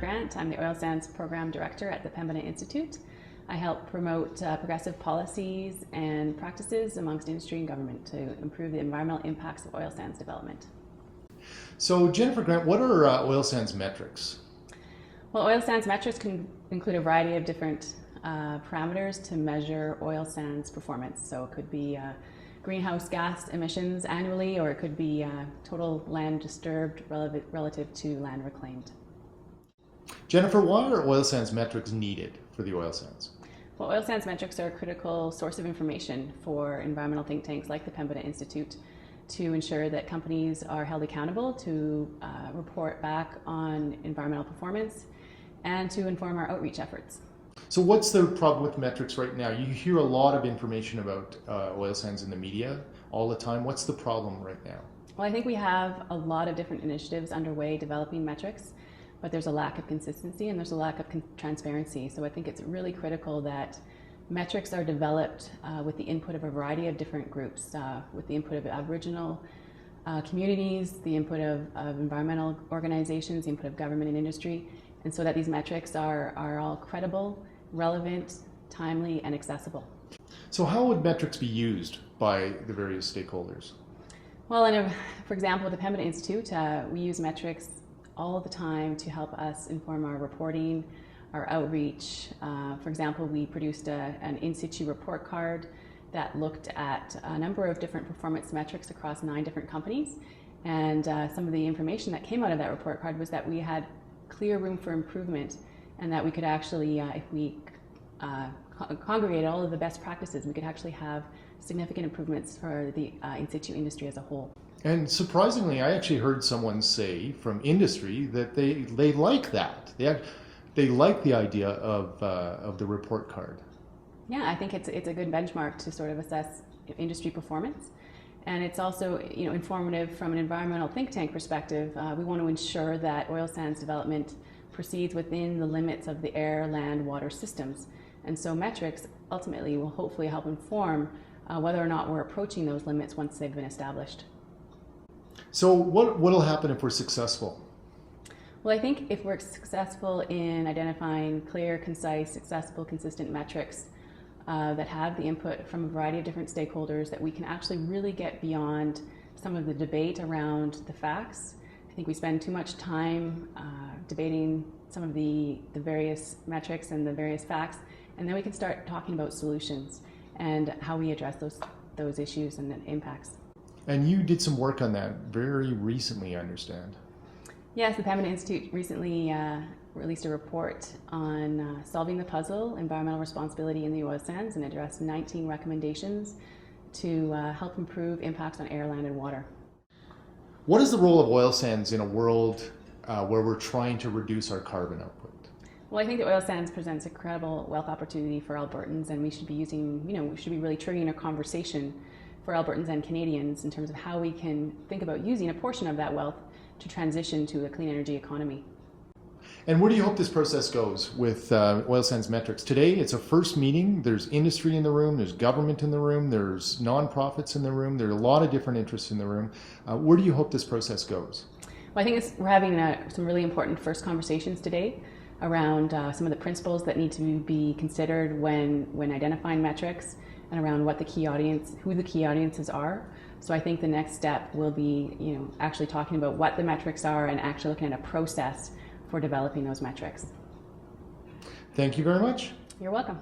Grant. I'm the Oilsands Program Director at the Pembina Institute. I help promote progressive policies and practices amongst industry and government to improve the environmental impacts of oil sands development. So Jennifer Grant, what are oil sands metrics? Well, oil sands metrics can include a variety of different parameters to measure oil sands performance. So it could be greenhouse gas emissions annually, or it could be total land disturbed relative to land reclaimed. Jennifer, why are oil sands metrics needed for the oil sands? Well, oil sands metrics are a critical source of information for environmental think tanks like the Pembina Institute to ensure that companies are held accountable to report back on environmental performance and to inform our outreach efforts. So what's the problem with metrics right now? You hear a lot of information about oil sands in the media all the time. What's the problem right now? Well, I think we have a lot of different initiatives underway developing metrics, but there's a lack of consistency and there's a lack of transparency. So I think it's really critical that metrics are developed with the input of a variety of different groups, with the input of Aboriginal communities, the input of environmental organizations, the input of government and industry, and so that these metrics are all credible, relevant, timely, and accessible. So how would metrics be used by the various stakeholders? Well, for example, with the Pembina Institute, we use metrics all the time to help us inform our reporting, our outreach. For example, we produced an in-situ report card that looked at a number of different performance metrics across 9 different companies. And some of the information that came out of that report card was that we had clear room for improvement, and that we could actually, if we congregated all of the best practices, we could actually have significant improvements for the in-situ industry as a whole. And surprisingly, I actually heard someone say from industry that they like that. They like the idea of the report card. Yeah, I think it's a good benchmark to sort of assess industry performance. And it's also informative from an environmental think tank perspective. We want to ensure that oil sands development proceeds within the limits of the air, land, water systems. And so metrics ultimately will hopefully help inform whether or not we're approaching those limits once they've been established. So what will happen if we're successful? Well, I think if we're successful in identifying clear, concise, accessible, consistent metrics that have the input from a variety of different stakeholders, that we can actually really get beyond some of the debate around the facts. I think we spend too much time debating some of the various metrics and the various facts, and then we can start talking about solutions and how we address those issues and the impacts. And you did some work on that very recently, I understand. Yes, the Pembina Institute recently released a report on solving the puzzle, environmental responsibility in the oil sands, and addressed 19 recommendations to help improve impacts on air, land, and water. What is the role of oil sands in a world where we're trying to reduce our carbon output? Well, I think the oil sands presents a credible wealth opportunity for Albertans, and we should be we should be really triggering a conversation for Albertans and Canadians in terms of how we can think about using a portion of that wealth to transition to a clean energy economy. And where do you hope this process goes with oil sands metrics? Today, it's a first meeting. There's industry in the room, there's government in the room, there's nonprofits in the room, there are a lot of different interests in the room. Where do you hope this process goes? Well, I think we're having some really important first conversations today around some of the principles that need to be considered when identifying metrics, and around what who the key audiences are. So I think the next step will be, actually talking about what the metrics are and actually looking at a process for developing those metrics. Thank you very much. You're welcome.